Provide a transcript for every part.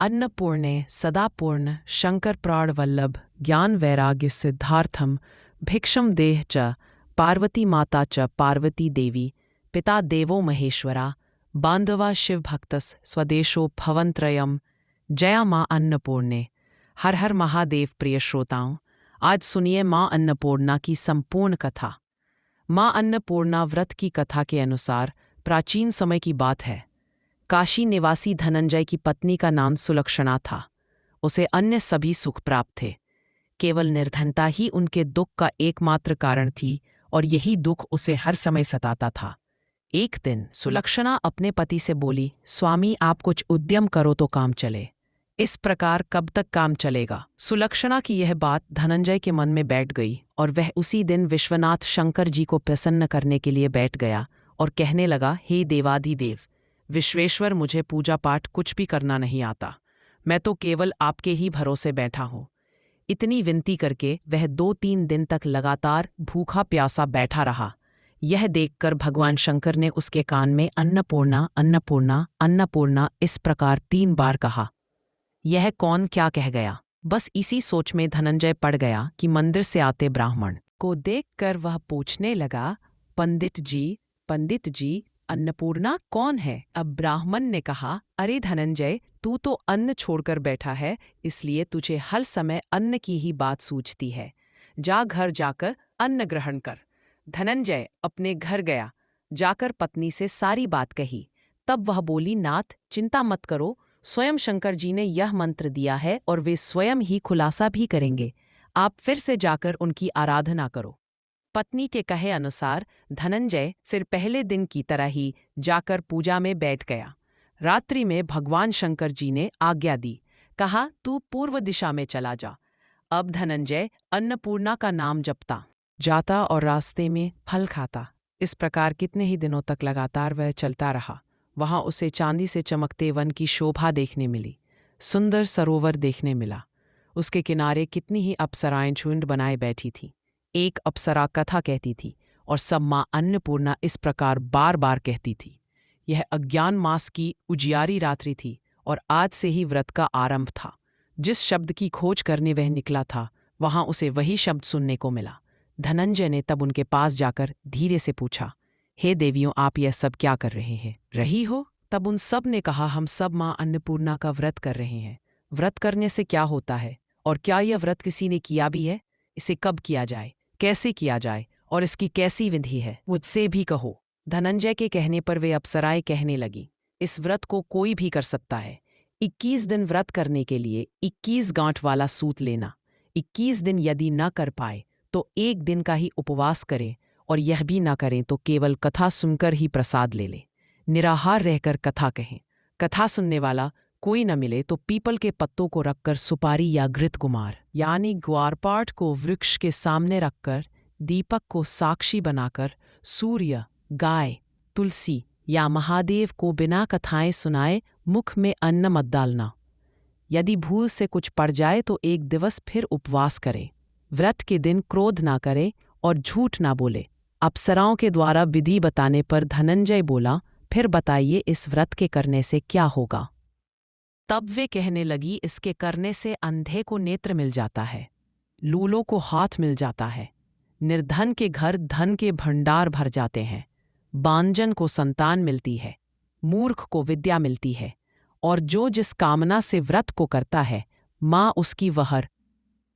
अन्नपूर्णे सदापूर्ण शंकर प्राण वल्लभ ज्ञान वैराग्य सिद्धार्थम भिक्षम देह च पार्वती माता च पार्वती देवी पिता देवो महेश्वरा बांधवा शिव भक्तस स्वदेशो भवंत्रयम। जया माँ अन्नपूर्णे। हर हर महादेव। प्रिय श्रोताओं, आज सुनिए माँ अन्नपूर्णा की संपूर्ण कथा। माँ अन्नपूर्णा व्रत की कथा के अनुसार प्राचीन समय की बात है। काशी निवासी धनंजय की पत्नी का नाम सुलक्षणा था। उसे अन्य सभी सुख प्राप्त थे, केवल निर्धनता ही उनके दुख का एकमात्र कारण थी और यही दुख उसे हर समय सताता था। एक दिन सुलक्षणा अपने पति से बोली, स्वामी आप कुछ उद्यम करो तो काम चले। इस प्रकार कब तक काम चलेगा? सुलक्षणा की यह बात धनंजय के मन में बैठ गई और वह उसी दिन विश्वनाथ शंकर जी को प्रसन्न करने के लिए बैठ गया और कहने लगा, हे देवाधिदेव विश्वेश्वर, मुझे पूजा पाठ कुछ भी करना नहीं आता। मैं तो केवल आपके ही भरोसे बैठा हूँ। इतनी विनती करके वह 2-3 दिन तक लगातार भूखा प्यासा बैठा रहा। यह देखकर भगवान शंकर ने उसके कान में अन्नपूर्णा अन्नपूर्णा अन्नपूर्णा इस प्रकार 3 बार कहा। यह कौन क्या कह गया? बस इसी सोच में धनंजय पड़ गया कि मंदिर से आते ब्राह्मण को देखकर वह पूछने लगा, पंडित जी अन्नपूर्णा कौन है? अब ब्राह्मण ने कहा, अरे धनंजय, तू तो अन्न छोड़कर बैठा है, इसलिए तुझे हर समय अन्न की ही बात सूझती है। जा घर जाकर अन्न ग्रहण कर। धनंजय अपने घर गया, जाकर पत्नी से सारी बात कही। तब वह बोली, नाथ चिंता मत करो, स्वयं शंकर जी ने यह मंत्र दिया है और वे स्वयं ही खुलासा भी करेंगे। आप फिर से जाकर उनकी आराधना करो। पत्नी के कहे अनुसार धनंजय फिर पहले दिन की तरह ही जाकर पूजा में बैठ गया। रात्रि में भगवान शंकर जी ने आज्ञा दी, कहा तू पूर्व दिशा में चला जा। अब धनंजय अन्नपूर्णा का नाम जपता जाता और रास्ते में फल खाता। इस प्रकार कितने ही दिनों तक लगातार वह चलता रहा। वहां उसे चांदी से चमकते वन की शोभा देखने मिली, सुंदर सरोवर देखने मिला। उसके किनारे कितनी ही अप्सराएं झुंड बनाए बैठी थीं। एक अप्सरा कथा कहती थी और सब माँ अन्नपूर्णा इस प्रकार बार बार कहती थी। यह अज्ञान मास की उजियारी रात्रि थी और आज से ही व्रत का आरंभ था। जिस शब्द की खोज करने वह निकला था, वहां उसे वही शब्द सुनने को मिला। धनंजय ने तब उनके पास जाकर धीरे से पूछा, हे देवियों, आप यह सब क्या कर रहे हैं? रही हो? तब उन सब ने कहा, हम सब माँ अन्नपूर्णा का व्रत कर रहे हैं। व्रत करने से क्या होता है और क्या यह व्रत किसी ने किया भी है? इसे कब किया जाए, कैसे किया जाए और इसकी कैसी विधि है, मुझसे भी कहो। धनंजय के कहने पर वे अप्सराएं कहने लगी, इस व्रत को कोई भी कर सकता है। 21 दिन व्रत करने के लिए 21 गांठ वाला सूत लेना। 21 दिन यदि न कर पाए तो 1 दिन का ही उपवास करें और यह भी ना करें तो केवल कथा सुनकर ही प्रसाद ले लें। निराहार रहकर कथा कहें। कथा सुनने वाला कोई न मिले तो पीपल के पत्तों को रखकर सुपारी या घृत कुमार यानी ग्वारपाठ को वृक्ष के सामने रखकर दीपक को साक्षी बनाकर सूर्य, गाय, तुलसी या महादेव को बिना कथाएं सुनाए मुख में अन्न मत डालना। यदि भूल से कुछ पड़ जाए तो 1 दिवस फिर उपवास करें। व्रत के दिन क्रोध ना करे और झूठ ना बोले। अप्सराओं के द्वारा विधि बताने पर धनंजय बोला, फिर बताइए इस व्रत के करने से क्या होगा? तब वे कहने लगी, इसके करने से अंधे को नेत्र मिल जाता है, लूलों को हाथ मिल जाता है, निर्धन के घर धन के भंडार भर जाते हैं, बांझन को संतान मिलती है, मूर्ख को विद्या मिलती है और जो जिस कामना से व्रत को करता है माँ उसकी वह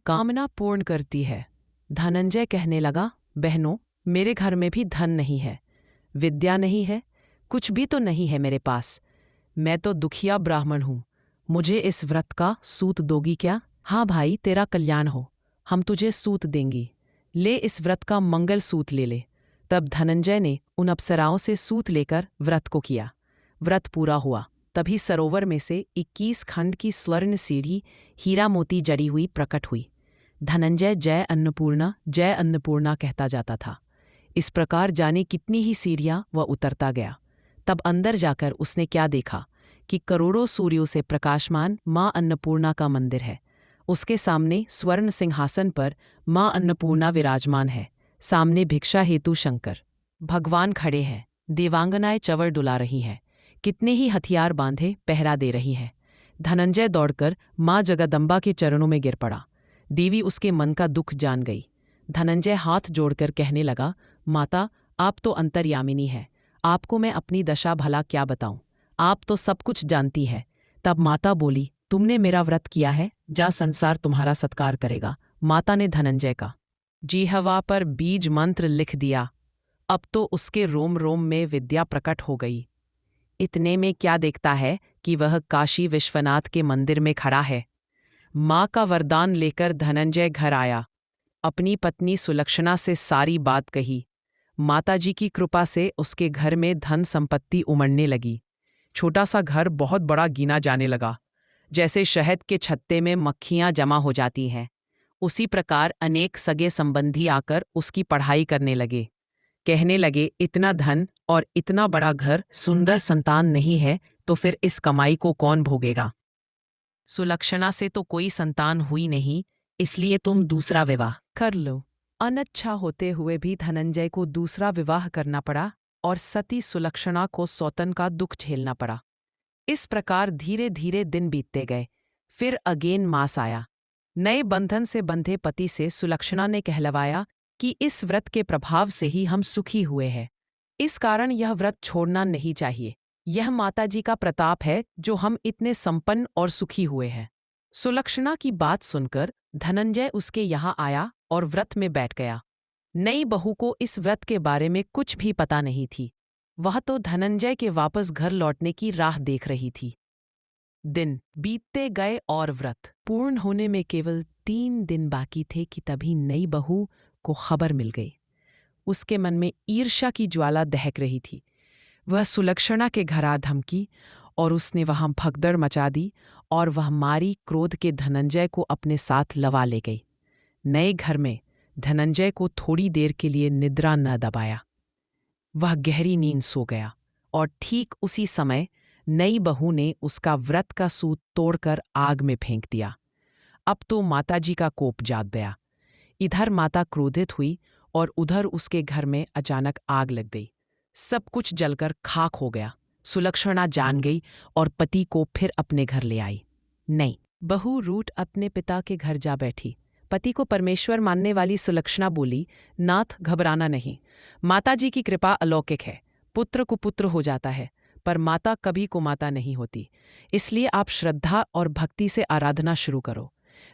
कामना पूर्ण करती है। धनंजय कहने लगा, बहनों, मेरे घर में भी धन नहीं है, विद्या नहीं है, कुछ भी तो नहीं है मेरे पास। मैं तो दुखिया ब्राह्मण हूँ। मुझे इस व्रत का सूत दोगी क्या? हाँ भाई, तेरा कल्याण हो, हम तुझे सूत देंगी। ले इस व्रत का मंगल सूत ले ले। तब धनंजय ने उन अप्सराओं से सूत लेकर व्रत को किया। व्रत पूरा हुआ, तभी सरोवर में से 21 खंड की स्वर्ण सीढ़ी हीरा मोती जड़ी हुई प्रकट हुई। धनंजय जय अन्नपूर्णा कहता जाता था। इस प्रकार जाने कितनी ही सीढ़ियां वह उतरता गया। तब अंदर जाकर उसने क्या देखा कि करोड़ों सूर्यों से प्रकाशमान माँ अन्नपूर्णा का मंदिर है। उसके सामने स्वर्ण सिंहासन पर माँ अन्नपूर्णा विराजमान है। सामने भिक्षा हेतु शंकर भगवान खड़े हैं। देवांगनाएं चंवर डुला रही हैं। कितने ही हथियार बांधे पहरा दे रही हैं। धनंजय दौड़कर माँ जगदम्बा के चरणों में गिर पड़ा। देवी उसके मन का दुख जान गई। धनंजय हाथ जोड़कर कहने लगा, माता, आप तो अंतर्यामिनी है, आपको मैं अपनी दशा भला क्या बताऊं, आप तो सब कुछ जानती है। तब माता बोली, तुमने मेरा व्रत किया है, जा संसार तुम्हारा सत्कार करेगा। माता ने धनंजय का जिह्वा पर बीज मंत्र लिख दिया। अब तो उसके रोम रोम में विद्या प्रकट हो गई। इतने में क्या देखता है कि वह काशी विश्वनाथ के मंदिर में खड़ा है। माँ का वरदान लेकर धनंजय घर आया। अपनी पत्नी सुलक्षणा से सारी बात कही। माताजी की कृपा से उसके घर में धन संपत्ति उमड़ने लगी। छोटा सा घर बहुत बड़ा गिना जाने लगा। जैसे शहद के छत्ते में मक्खियां जमा हो जाती हैं, उसी प्रकार अनेक सगे संबंधी आकर उसकी पढ़ाई करने लगे। कहने लगे, इतना धन और इतना बड़ा घर, सुंदर संतान नहीं है तो फिर इस कमाई को कौन भोगेगा। सुलक्षणा से तो कोई संतान हुई नहीं, इसलिए तुम दूसरा विवाह कर लो। अनच्छा होते हुए भी धनंजय को दूसरा विवाह करना पड़ा और सती सुलक्षणा को सौतन का दुख झेलना पड़ा। इस प्रकार धीरे धीरे दिन बीतते गए। फिर अगेन मास आया। नए बंधन से बंधे पति से सुलक्षणा ने कहलवाया कि इस व्रत के प्रभाव से ही हम सुखी हुए हैं, इस कारण यह व्रत छोड़ना नहीं चाहिए। यह माताजी का प्रताप है जो हम इतने संपन्न और सुखी हुए हैं। सुलक्षणा की बात सुनकर धनंजय उसके यहाँ आया और व्रत में बैठ गया। नई बहू को इस व्रत के बारे में कुछ भी पता नहीं थी। वह तो धनंजय के वापस घर लौटने की राह देख रही थी। दिन बीतते गए और व्रत पूर्ण होने में केवल 3 दिन बाकी थे कि तभी नई बहू को खबर मिल गई। उसके मन में ईर्ष्या की ज्वाला दहक रही थी। वह सुलक्षणा के घर आ धमकी और उसने वहां भगदड़ मचा दी और वह मारी क्रोध के धनंजय को अपने साथ लवा ले गई। नए घर में धनंजय को थोड़ी देर के लिए निद्रा न दबाया। वह गहरी नींद सो गया और ठीक उसी समय नई बहू ने उसका व्रत का सूत तोड़कर आग में फेंक दिया। अब तो माताजी का कोप जाग गया। इधर माता क्रोधित हुई और उधर उसके घर में अचानक आग लग गई। सब कुछ जलकर खाक हो गया। सुलक्षणा जान गई और पति को फिर अपने घर ले आई। नहीं, बहू रूठ अपने पिता के घर जा बैठी। पति को परमेश्वर मानने वाली सुलक्षणा बोली, नाथ, घबराना नहीं, माताजी की कृपा अलौकिक है। पुत्र कुपुत्र हो जाता है, पर माता कभी कुमाता नहीं होती। इसलिए आप श्रद्धा और भक्ति से आराधना शुरू करो,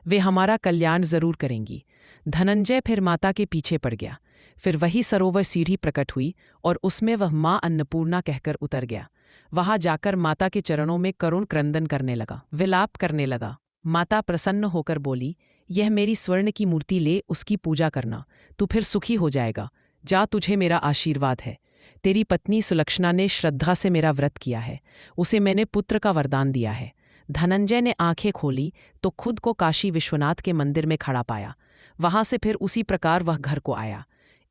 वे हमारा कल्याण जरूर करेंगी। धनंजय फिर माता के पीछे पड़ गया। फिर वही सरोवर सीढ़ी प्रकट हुई और उसमें वह माँ अन्नपूर्णा कहकर उतर गया। वहां जाकर माता के चरणों में करुण क्रंदन करने लगा, विलाप करने लगा। माता प्रसन्न होकर बोली, यह मेरी स्वर्ण की मूर्ति ले, उसकी पूजा करना, तू फिर सुखी हो जाएगा। जा, तुझे मेरा आशीर्वाद है। तेरी पत्नी सुलक्षणा ने श्रद्धा से मेरा व्रत किया है, उसे मैंने पुत्र का वरदान दिया है। धनंजय ने आंखें खोली तो खुद को काशी विश्वनाथ के मंदिर में खड़ा पाया। वहां से फिर उसी प्रकार वह घर को आया।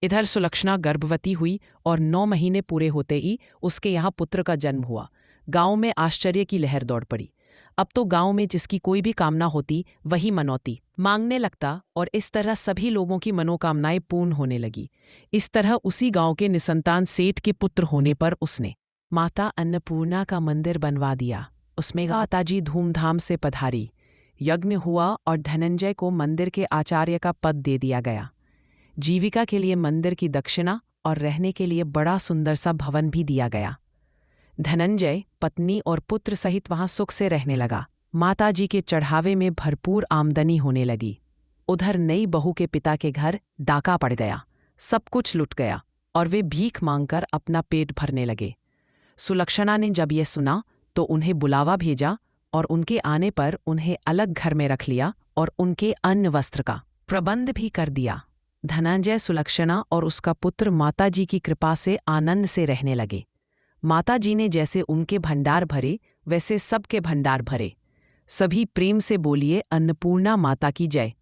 इधर सुलक्षणा गर्भवती हुई और 9 महीने पूरे होते ही उसके यहाँ पुत्र का जन्म हुआ। गांव में आश्चर्य की लहर दौड़ पड़ी। अब तो गांव में जिसकी कोई भी कामना होती वही मनौती मांगने लगता और इस तरह सभी लोगों की मनोकामनाएं पूर्ण होने लगी। इस तरह उसी गांव के निसंतान सेठ के पुत्र होने पर उसने माता अन्नपूर्णा का मंदिर बनवा दिया। उसमें माताजी धूमधाम से पधारी। यज्ञ हुआ और धनंजय को मंदिर के आचार्य का पद दे दिया गया। जीविका के लिए मंदिर की दक्षिणा और रहने के लिए बड़ा सुंदर सा भवन भी दिया गया। धनंजय पत्नी और पुत्र सहित वहां सुख से रहने लगा। माताजी के चढ़ावे में भरपूर आमदनी होने लगी। उधर नई बहू के पिता के घर डाका पड़ गया। सब कुछ लुट गया और वे भीख मांगकर अपना पेट भरने लगे। सुलक्षणा ने जब यह सुना तो उन्हें बुलावा भेजा और उनके आने पर उन्हें अलग घर में रख लिया और उनके अन्न वस्त्र का प्रबंध भी कर दिया। धनंजय, सुलक्षणा और उसका पुत्र माताजी की कृपा से आनंद से रहने लगे। माताजी ने जैसे उनके भंडार भरे वैसे सबके भंडार भरे। सभी प्रेम से बोलिए, अन्नपूर्णा माता की जय।